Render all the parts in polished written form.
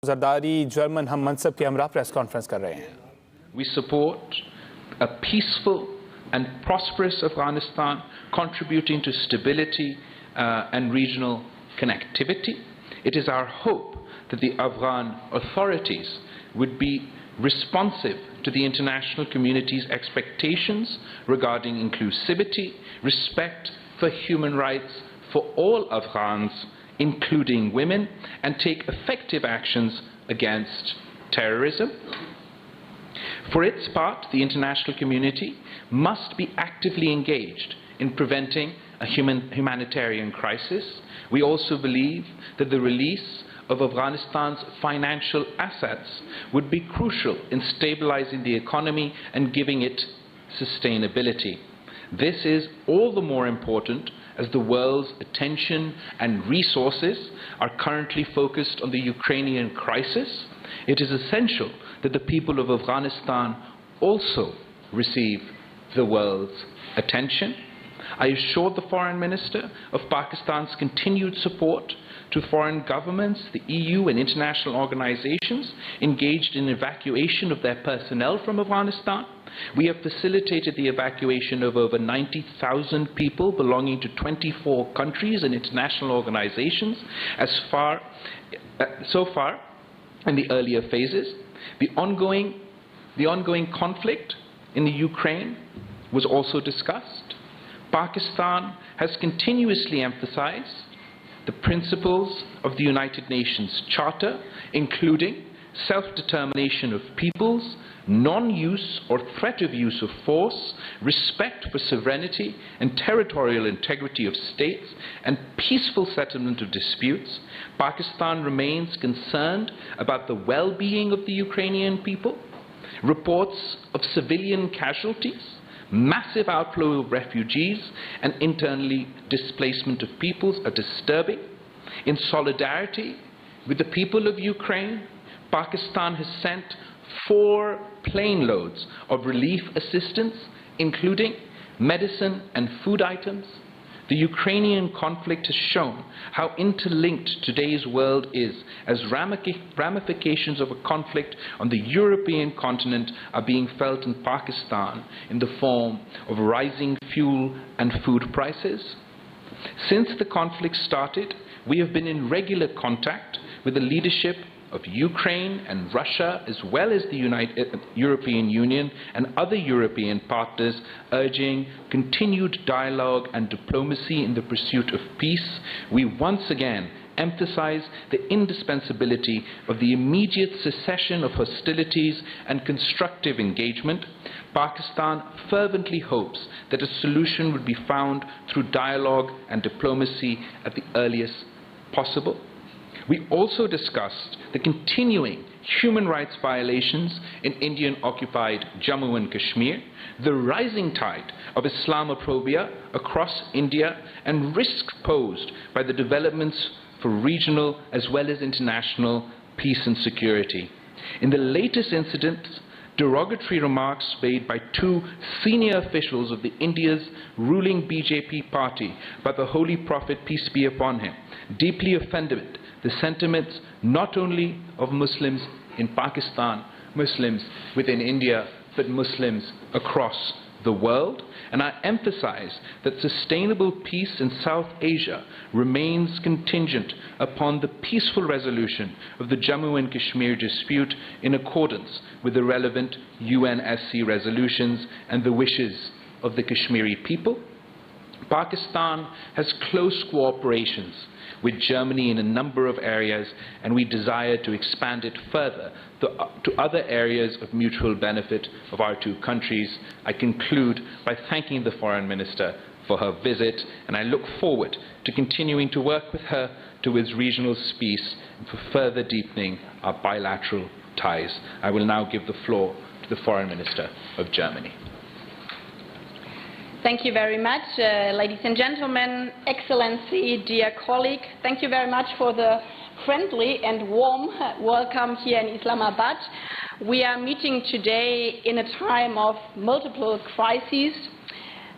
Zardari German हम मनसब के हमरा प्रेस कॉन्फ्रेंस कर रहे हैं। We support a peaceful and prosperous Afghanistan, contributing to stability and regional connectivity. It is our hope that the Afghan authorities would be responsive to the international community's expectations regarding inclusivity, respect for human rights for all Afghans, including women, and take effective actions against terrorism. For its part, the international community must be actively engaged in preventing a humanitarian crisis. We also believe that the release of Afghanistan's financial assets would be crucial in stabilizing the economy and giving it sustainability. This is all the more important as the world's attention and resources are currently focused on the Ukrainian crisis. It is essential that the people of Afghanistan also receive the world's attention. I assured the Foreign Minister of Pakistan's continued support to foreign governments, the EU and international organizations engaged in evacuation of their personnel from Afghanistan. We have facilitated the evacuation of over 90,000 people belonging to 24 countries and international organizations so far in the earlier phases. The ongoing conflict in the Ukraine was also discussed. Pakistan has continuously emphasized the principles of the United Nations Charter, including self-determination of peoples, non-use or threat of use of force, respect for sovereignty and territorial integrity of states, and peaceful settlement of disputes. Pakistan remains concerned about the well-being of the Ukrainian people. Reports of civilian casualties, massive outflow of refugees, and internally displacement of peoples are disturbing. In solidarity with the people of Ukraine, Pakistan has sent 4 plane loads of relief assistance, including medicine and food items. The Ukrainian conflict has shown how interlinked today's world is, as ramifications of a conflict on the European continent are being felt in Pakistan in the form of rising fuel and food prices. Since the conflict started, we have been in regular contact with the leadership of Ukraine and Russia, as well as the European Union and other European partners, urging continued dialogue and diplomacy in the pursuit of peace. We once again emphasize the indispensability of the immediate cessation of hostilities and constructive engagement. Pakistan fervently hopes that a solution would be found through dialogue and diplomacy at the earliest possible. We also discussed the continuing human rights violations in Indian-occupied Jammu and Kashmir, the rising tide of Islamophobia across India, and risks posed by the developments for regional as well as international peace and security. In the latest incidents, derogatory remarks made by 2 senior officials of India's ruling BJP party about the Holy Prophet, peace be upon him, deeply offended the sentiments not only of Muslims in Pakistan, Muslims within India, but Muslims across the world. And I emphasize that sustainable peace in South Asia remains contingent upon the peaceful resolution of the Jammu and Kashmir dispute in accordance with the relevant UNSC resolutions and the wishes of the Kashmiri people. Pakistan has close cooperations with Germany in a number of areas, and we desire to expand it further to other areas of mutual benefit of our 2 countries. I conclude by thanking the Foreign Minister for her visit, and I look forward to continuing to work with her towards regional peace and for further deepening our bilateral ties. I will now give the floor to the Foreign Minister of Germany. Thank you very much, ladies and gentlemen, Excellency, dear colleague. Thank you very much for the friendly and warm welcome here in Islamabad. We are meeting today in a time of multiple crises.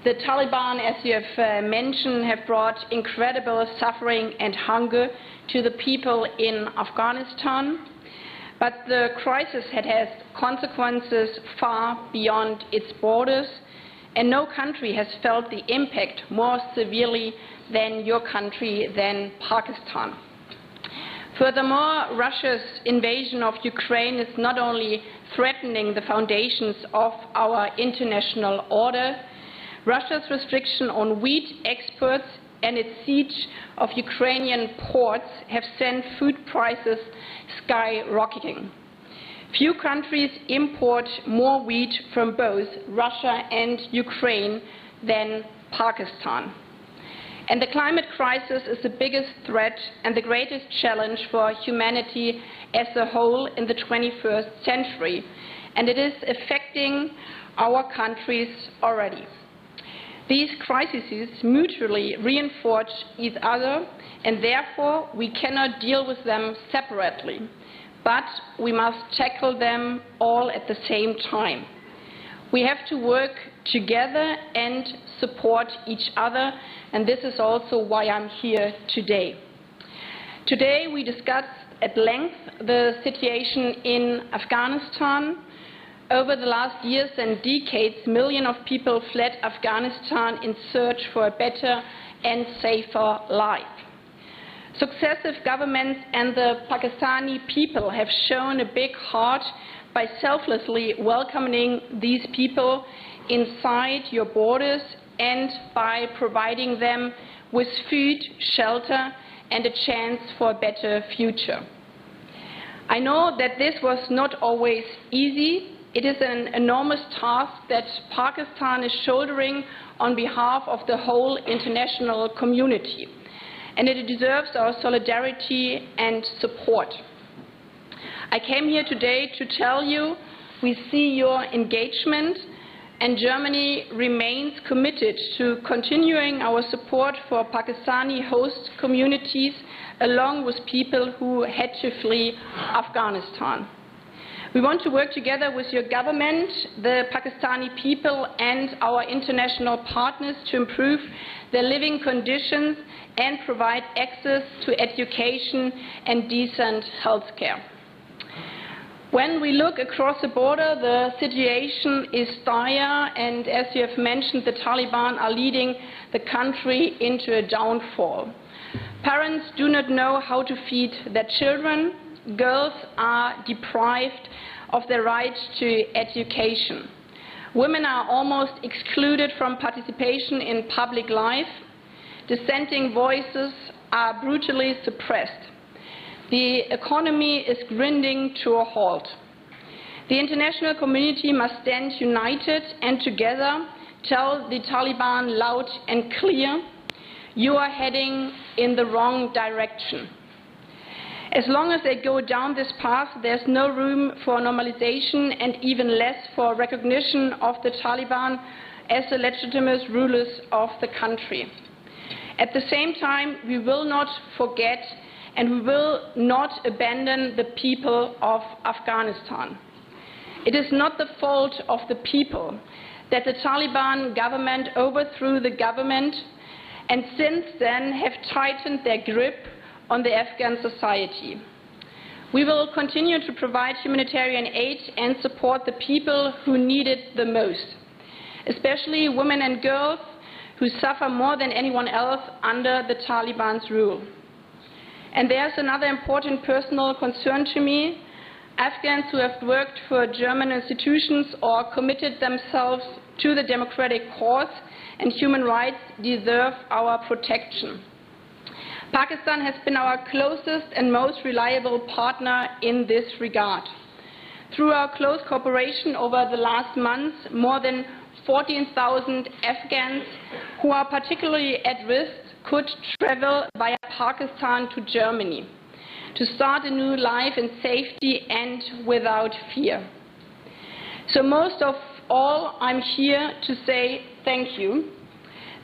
The Taliban, as you have mentioned, have brought incredible suffering and hunger to the people in Afghanistan. But the crisis has consequences far beyond its borders, and no country has felt the impact more severely than your country, than Pakistan. Furthermore, Russia's invasion of Ukraine is not only threatening the foundations of our international order. Russia's restriction on wheat exports and its siege of Ukrainian ports have sent food prices skyrocketing. Few countries import more wheat from both Russia and Ukraine than Pakistan. And the climate crisis is the biggest threat and the greatest challenge for humanity as a whole in the 21st century, and it is affecting our countries already. These crises mutually reinforce each other, and therefore we cannot deal with them separately, but we must tackle them all at the same time. We have to work together and support each other, and this is also why I'm here today. Today we discuss at length the situation in Afghanistan. Over the last years and decades, millions of people fled Afghanistan in search for a better and safer life. Successive governments and the Pakistani people have shown a big heart by selflessly welcoming these people inside your borders and by providing them with food, shelter, and a chance for a better future. I know that this was not always easy. It is an enormous task that Pakistan is shouldering on behalf of the whole international community, and it deserves our solidarity and support. I came here today to tell you we see your engagement, and Germany remains committed to continuing our support for Pakistani host communities along with people who had to flee Afghanistan. We want to work together with your government, the Pakistani people and our international partners to improve their living conditions and provide access to education and decent health care. When we look across the border, the situation is dire, and as you have mentioned, the Taliban are leading the country into a downfall. Parents do not know how to feed their children. Girls are deprived of their right to education. Women are almost excluded from participation in public life. Dissenting voices are brutally suppressed. The economy is grinding to a halt. The international community must stand united and together tell the Taliban loud and clear, you are heading in the wrong direction. As long as they go down this path, there's no room for normalization and even less for recognition of the Taliban as the legitimate rulers of the country. At the same time, we will not forget and we will not abandon the people of Afghanistan. It is not the fault of the people that the Taliban government overthrew the government and since then have tightened their grip on the Afghan society. We will continue to provide humanitarian aid and support the people who need it the most, especially women and girls who suffer more than anyone else under the Taliban's rule. And there's another important personal concern to me. Afghans who have worked for German institutions or committed themselves to the democratic cause and human rights deserve our protection. Pakistan has been our closest and most reliable partner in this regard. Through our close cooperation over the last months, more than 14,000 Afghans who are particularly at risk could travel via Pakistan to Germany to start a new life in safety and without fear. So most of all, I'm here to say thank you.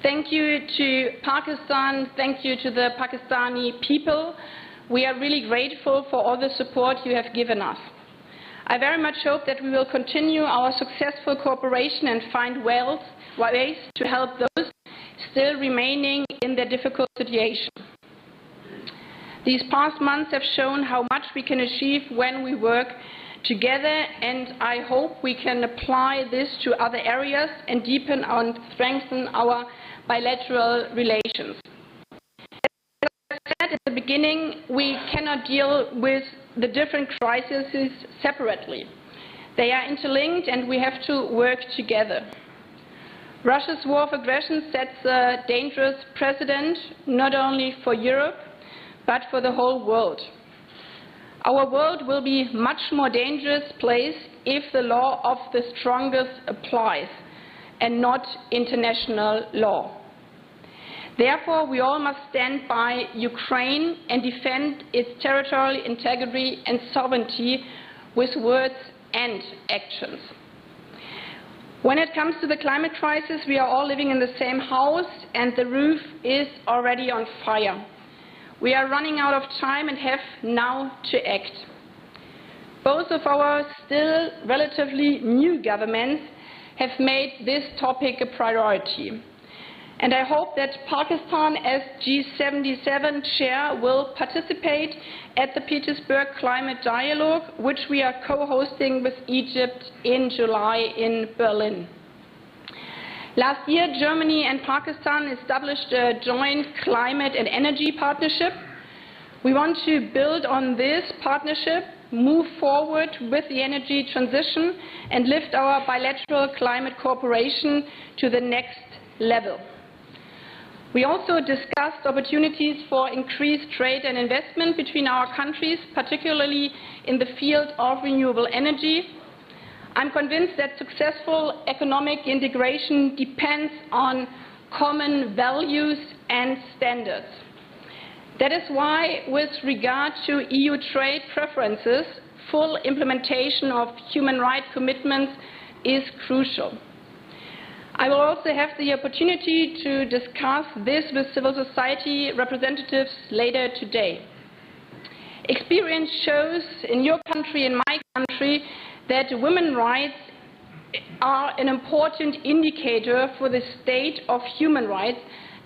Thank you to Pakistan, thank you to the Pakistani people. We are really grateful for all the support you have given us. I very much hope that we will continue our successful cooperation and find ways to help those still remaining in their difficult situation. These past months have shown how much we can achieve when we work together, and I hope we can apply this to other areas and deepen and strengthen our bilateral relations. As I said at the beginning, we cannot deal with the different crises separately. They are interlinked and we have to work together. Russia's war of aggression sets a dangerous precedent not only for Europe but for the whole world. Our world will be a much more dangerous place if the law of the strongest applies and not international law. Therefore, we all must stand by Ukraine and defend its territorial integrity and sovereignty with words and actions. When it comes to the climate crisis, we are all living in the same house and the roof is already on fire. We are running out of time and have now to act. Both of our still relatively new governments have made this topic a priority. And I hope that Pakistan, as G77 chair, will participate at the Petersburg Climate Dialogue, which we are co-hosting with Egypt in July in Berlin. Last year, Germany and Pakistan established a joint climate and energy partnership. We want to build on this partnership, move forward with the energy transition, and lift our bilateral climate cooperation to the next level. We also discussed opportunities for increased trade and investment between our countries, particularly in the field of renewable energy. I'm convinced that successful economic integration depends on common values and standards. That is why, with regard to EU trade preferences, full implementation of human rights commitments is crucial. I will also have the opportunity to discuss this with civil society representatives later today. Experience shows in your country and my country that women's rights are an important indicator for the state of human rights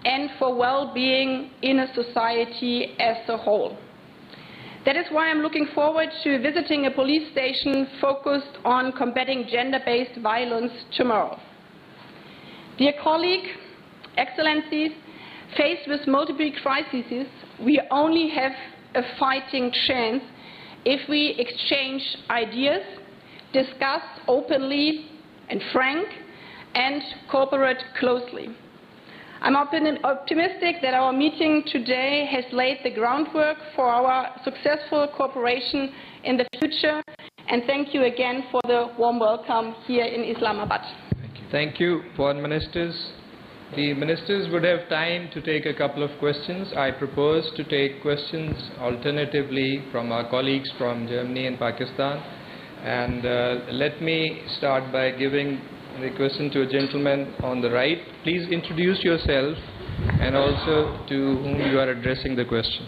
and for well-being in a society as a whole. That is why I'm looking forward to visiting a police station focused on combating gender-based violence tomorrow. Dear colleague, Excellencies, faced with multiple crises, we only have a fighting chance if we exchange ideas, discuss openly and frank, and cooperate closely. I'm optimistic that our meeting today has laid the groundwork for our successful cooperation in the future, and thank you again for the warm welcome here in Islamabad. Thank you, Foreign Ministers. The Ministers would have time to take a couple of questions. I propose to take questions alternatively from our colleagues from Germany and Pakistan. And let me start by giving the question to a gentleman on the right. Please introduce yourself and also to whom you are addressing the question.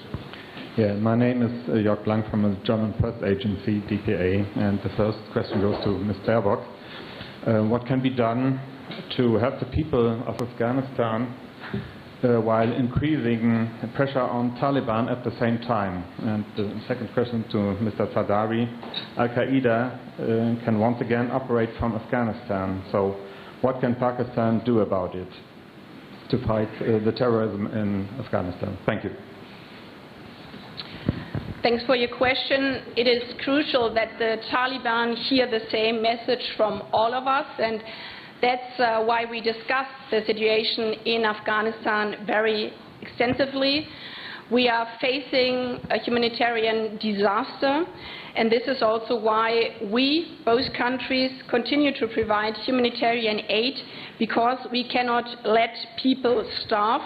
Yeah, my name is Jörg Blank from a German press agency, DPA, and the first question goes to Ms. Baerbock. What can be done to help the people of Afghanistan while increasing pressure on Taliban at the same time? And the second question to Mr. Chaudhry. Al-Qaeda can once again operate from Afghanistan. So what can Pakistan do about it to fight the terrorism in Afghanistan? Thank you. Thanks for your question. It is crucial that the Taliban hear the same message from all of us, and that's why we discussed the situation in Afghanistan very extensively. We are facing a humanitarian disaster, and this is also why we, both countries, continue to provide humanitarian aid, because we cannot let people starve.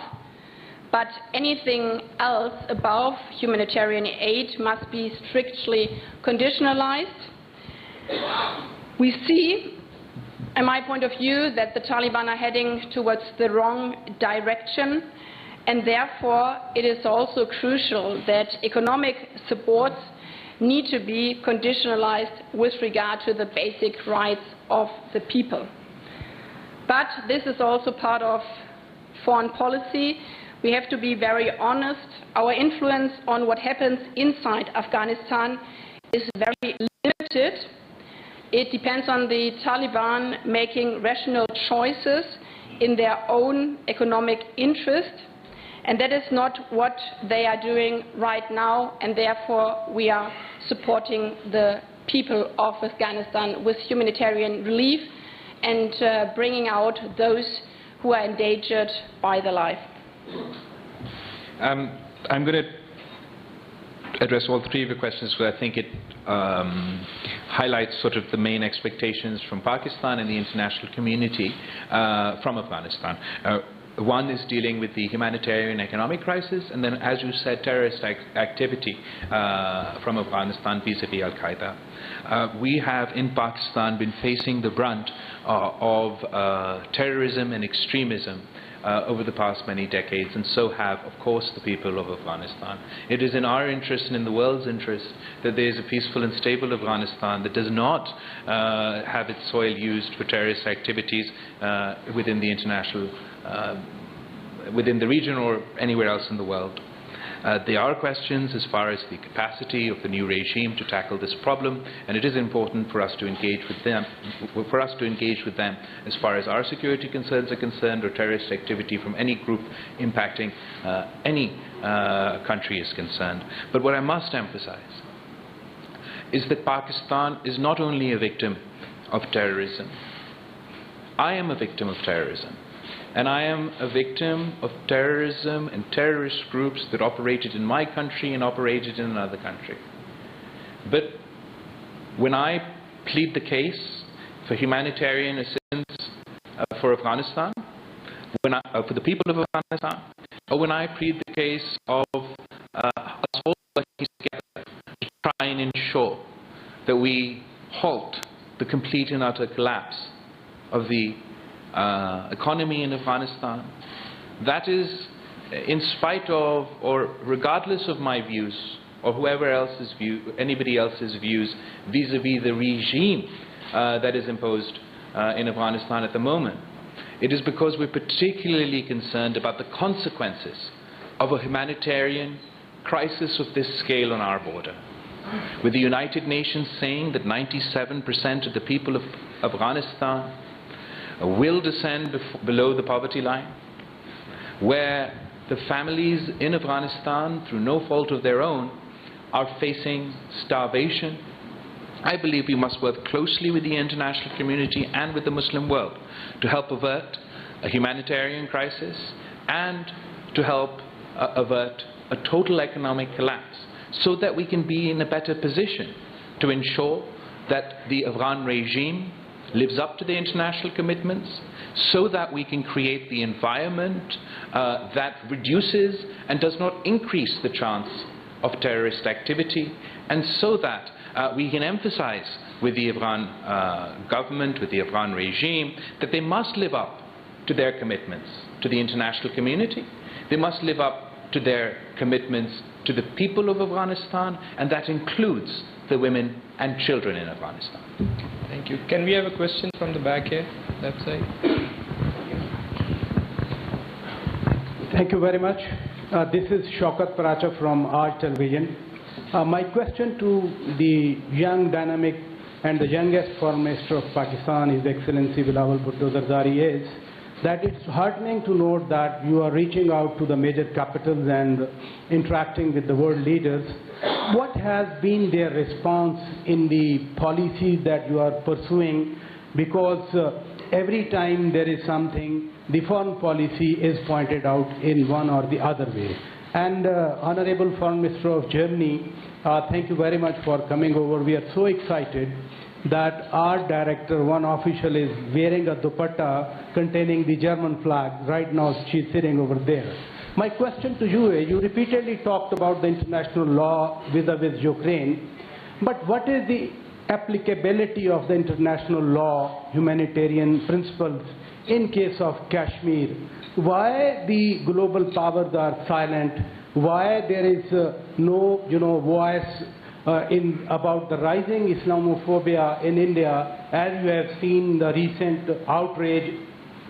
But anything else above humanitarian aid must be strictly conditionalized. We see, in my point of view, that the Taliban are heading towards the wrong direction, and therefore it is also crucial that economic supports need to be conditionalized with regard to the basic rights of the people. But this is also part of foreign policy. we have to be very honest. Our influence on what happens inside Afghanistan is very limited. It depends on the Taliban making rational choices in their own economic interest, and that is not what they are doing right now, and therefore we are supporting the people of Afghanistan with humanitarian relief and bringing out those who are endangered by their life. I'm going to address all three of your questions because I think it highlights sort of the main expectations from Pakistan and the international community from Afghanistan. One is dealing with the humanitarian economic crisis, and then, as you said, terrorist activity from Afghanistan vis-à-vis Al-Qaeda. We have in Pakistan been facing the brunt of terrorism and extremism over the past many decades, and so have, of course, the people of Afghanistan. It is in our interest and in the world's interest that there is a peaceful and stable Afghanistan that does not have its soil used for terrorist activities within the international within the region or anywhere else in the world. There are questions as far as the capacity of the new regime to tackle this problem, and it is important for us to engage with them, as far as our security concerns are concerned or terrorist activity from any group impacting any country is concerned. But what I must emphasize is that Pakistan is not only a victim of terrorism. I am a victim of terrorism. And I am a victim of terrorism and terrorist groups that operated in my country and operated in another country. But when I plead the case for humanitarian assistance for Afghanistan, for the people of Afghanistan, or when I plead the case of us all working together to try and ensure that we halt the complete and utter collapse of the economy in Afghanistan, that is in spite of or regardless of my views or whoever else's view, anybody else's views vis-à-vis the regime that is imposed in Afghanistan at the moment. It is because we're particularly concerned about the consequences of a humanitarian crisis of this scale on our border. With the United Nations saying that 97% of the people of Afghanistan will descend below the poverty line, where the families in Afghanistan, through no fault of their own, are facing starvation, I believe we must work closely with the international community and with the Muslim world to help avert a humanitarian crisis and to help avert a total economic collapse, so that we can be in a better position to ensure that the Afghan regime lives up to the international commitments, so that we can create the environment that reduces and does not increase the chance of terrorist activity, and so that we can emphasize with the Afghan government, with the Afghan regime, that they must live up to their commitments to the international community. They must live up to their commitments to the people of Afghanistan, and that includes the women and children in Afghanistan. Thank you. Can we have a question from the back here, left side? Thank you very much. This is Shaukat Paracha from Art Television. My question to the young, dynamic, and the youngest Foreign Minister of Pakistan, His Excellency Bilawal Bhutto Zardari, is that it's heartening to note that you are reaching out to the major capitals and interacting with the world leaders. What has been their response in the policies that you are pursuing? Because every time there is something, the foreign policy is pointed out in one or the other way. And Honorable Foreign Minister of Germany, thank you very much for coming over. We are so excited that our director, one official, is wearing a dupatta containing the German flag. Right now she's sitting over there. My question to you is, you repeatedly talked about the international law vis-a-vis Ukraine, but what is the applicability of the international law, humanitarian principles in case of Kashmir? Why the global powers are silent? Why there is no voice about the rising Islamophobia in India, as you have seen the recent outrage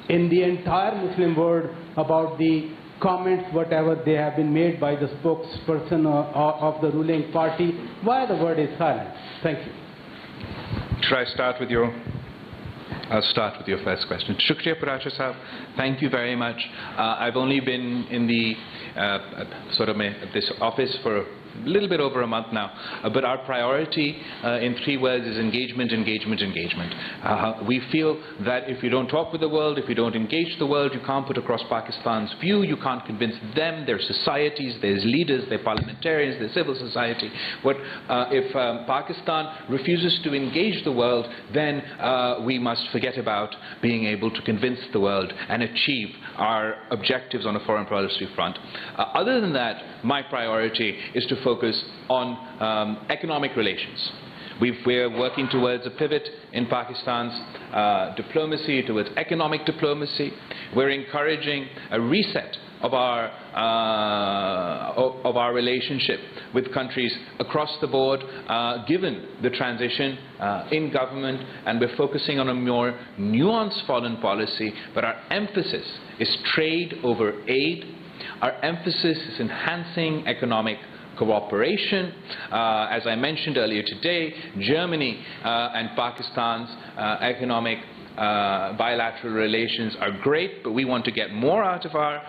in the entire Muslim world about the comments, whatever they have been made by the spokesperson of the ruling party? Why the word is silent? Thank you. Should I start with your... I'll start with your first question. Shukriya Paracha Sahab, thank you very much. I've only been in the this office for a little bit over a month now, but our priority in 3 words is engagement, engagement, engagement. We feel that if you don't talk with the world, if you don't engage the world, you can't put across Pakistan's view, you can't convince them, their societies, their leaders, their parliamentarians, their civil society. If Pakistan refuses to engage the world, then we must forget about being able to convince the world and achieve our objectives on a foreign policy front. Other than that, my priority is to focus on economic relations. We're working towards a pivot in Pakistan's diplomacy, towards economic diplomacy. We're encouraging a reset of our relationship with countries across the board, given the transition in government, and we're focusing on a more nuanced foreign policy, but our emphasis is trade over aid. Our emphasis is enhancing economic cooperation. As I mentioned earlier today, Germany and Pakistan's economic bilateral relations are great, but we want to get more out of our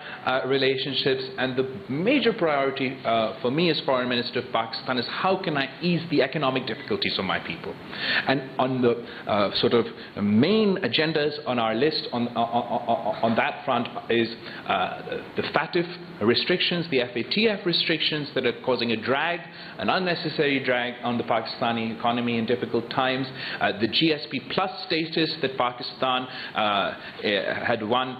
relationships. And the major priority for me as Foreign Minister of Pakistan is how can I ease the economic difficulties of my people. And on the main agendas on our list on that front is the FATF restrictions, the FATF restrictions that are causing a drag, an unnecessary drag on the Pakistani economy in difficult times, the GSP plus status that Pakistan had won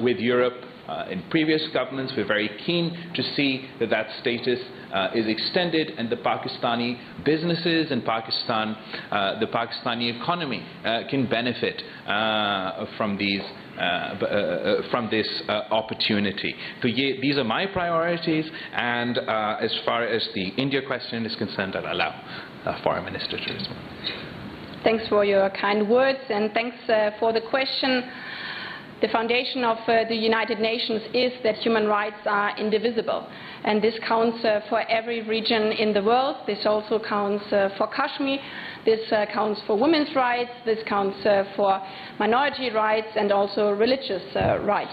with Europe in previous governments. We're very keen to see that that status is extended, and the Pakistani businesses and Pakistan, the Pakistani economy can benefit from these. From this opportunity. So these are my priorities, and as far as the India question is concerned, I'll allow Foreign Minister to respond. Thanks for your kind words, and thanks for the question. The foundation of the United Nations is that human rights are indivisible, and this counts for every region in the world. This also counts for Kashmir. This counts for women's rights. This counts for minority rights and also religious rights.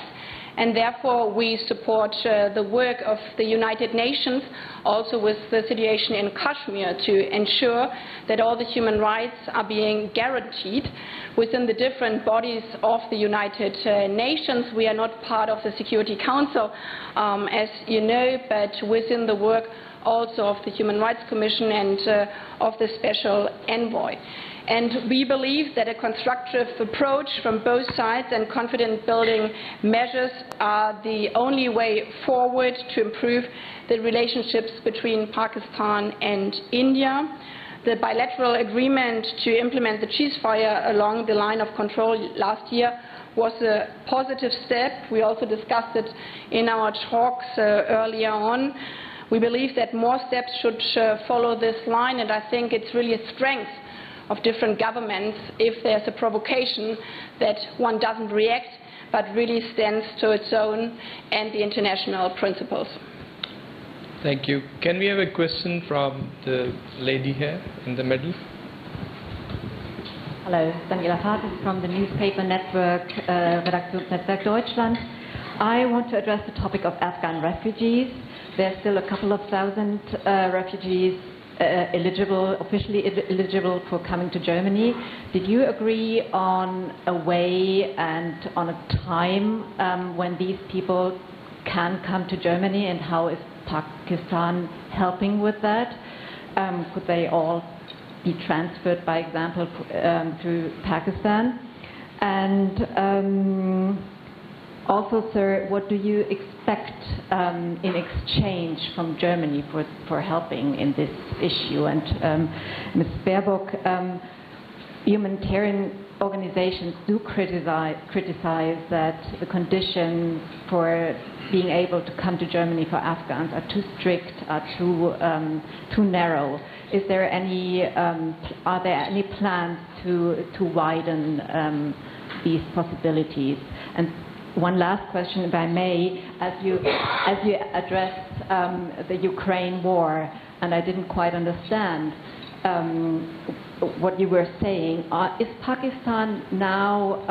And therefore, we support the work of the United Nations, also with the situation in Kashmir, to ensure that all the human rights are being guaranteed within the different bodies of the United Nations. We are not part of the Security Council, as you know, but within the work also of the Human Rights Commission and of the Special Envoy. And we believe that a constructive approach from both sides and confidence-building measures are the only way forward to improve the relationships between Pakistan and India. The bilateral agreement to implement the ceasefire along the line of control last year was a positive step. We also discussed it in our talks earlier on. We believe that more steps should follow this line, and I think it's really a strength of different governments if there's a provocation that one doesn't react but really stands to its own and the international principles. Thank you. Can we have a question from the lady here in the middle? Hello, Daniela Fates from the newspaper network, Redaktionsnetzwerk Deutschland. I want to address the topic of Afghan refugees. There are still a couple of thousand refugees officially eligible for coming to Germany. Did you agree on a way and on a time when these people can come to Germany, and how is Pakistan helping with that? Could they all be transferred, by example, to Pakistan? And also, sir, what do you expect in exchange from Germany for helping in this issue? And Ms. Baerbock, humanitarian organizations do criticize that the conditions for being able to come to Germany for Afghans are too strict, are too narrow. Are there any plans to widen these possibilities? And one last question, if I may, as you addressed the Ukraine war, and I didn't quite understand what you were saying. Is Pakistan now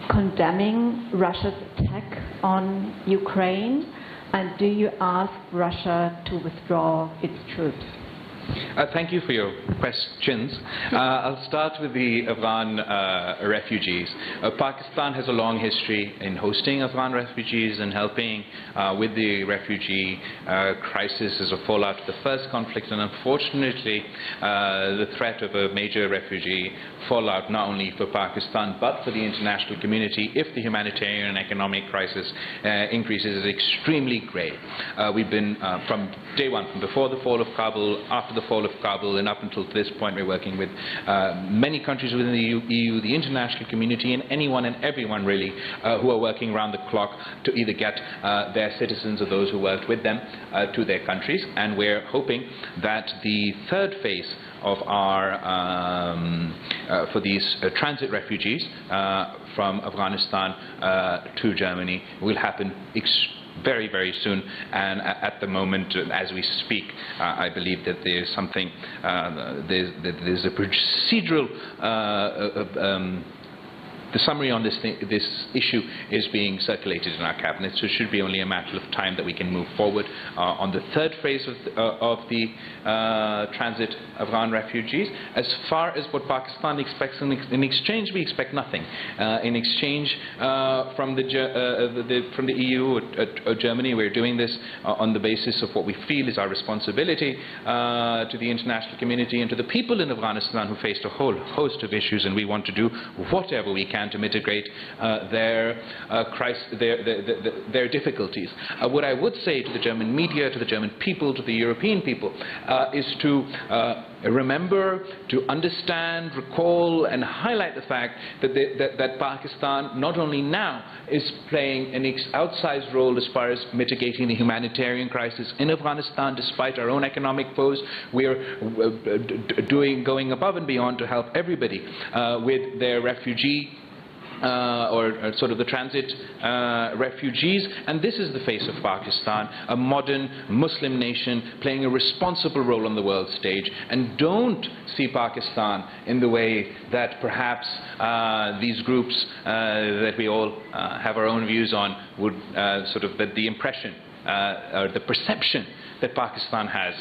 condemning Russia's attack on Ukraine? And do you ask Russia to withdraw its troops? Thank you for your questions. I'll start with the Afghan refugees. Pakistan has a long history in hosting Afghan refugees and helping with the refugee crisis as a fallout of the first conflict, and unfortunately the threat of a major refugee fallout not only for Pakistan but for the international community if the humanitarian and economic crisis increases is extremely grave. We've been from day one, from before the fall of Kabul, after the fall of Kabul, and up until this point we're working with many countries within the EU, the international community, and anyone and everyone really who are working around the clock to either get their citizens or those who worked with them to their countries. And we're hoping that the third phase of our for these transit refugees from Afghanistan to Germany will happen very, very soon, and at the moment, as we speak, I believe that there's something, there's a procedural, the summary on this issue is being circulated in our cabinet, so it should be only a matter of time that we can move forward on the third phase of the transit Afghan refugees. As far as what Pakistan expects in exchange, we expect nothing. In exchange from the EU or Germany, we're doing this on the basis of what we feel is our responsibility to the international community and to the people in Afghanistan who faced a whole host of issues, and we want to do whatever we can to mitigate their difficulties. What I would say to the German media, to the German people, to the European people, is to remember, to understand, recall, and highlight the fact that Pakistan not only now is playing an outsized role as far as mitigating the humanitarian crisis in Afghanistan, despite our own economic foes. We're going above and beyond to help everybody with their refugee or sort of the transit refugees, and this is the face of Pakistan, a modern Muslim nation playing a responsible role on the world stage. And don't see Pakistan in the way that perhaps these groups that we all have our own views on would sort of the impression or the perception that Pakistan has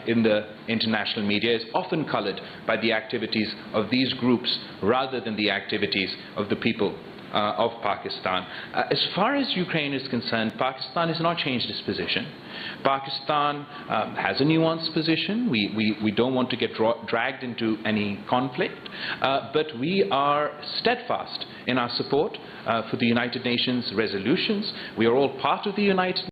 in the international media is often colored by the activities of these groups rather than the activities of the people of Pakistan. As far as Ukraine is concerned, Pakistan has not changed its position. Pakistan has a nuanced position. We don't want to get dragged into any conflict, but we are steadfast in our support for the United Nations resolutions. We are all part of the United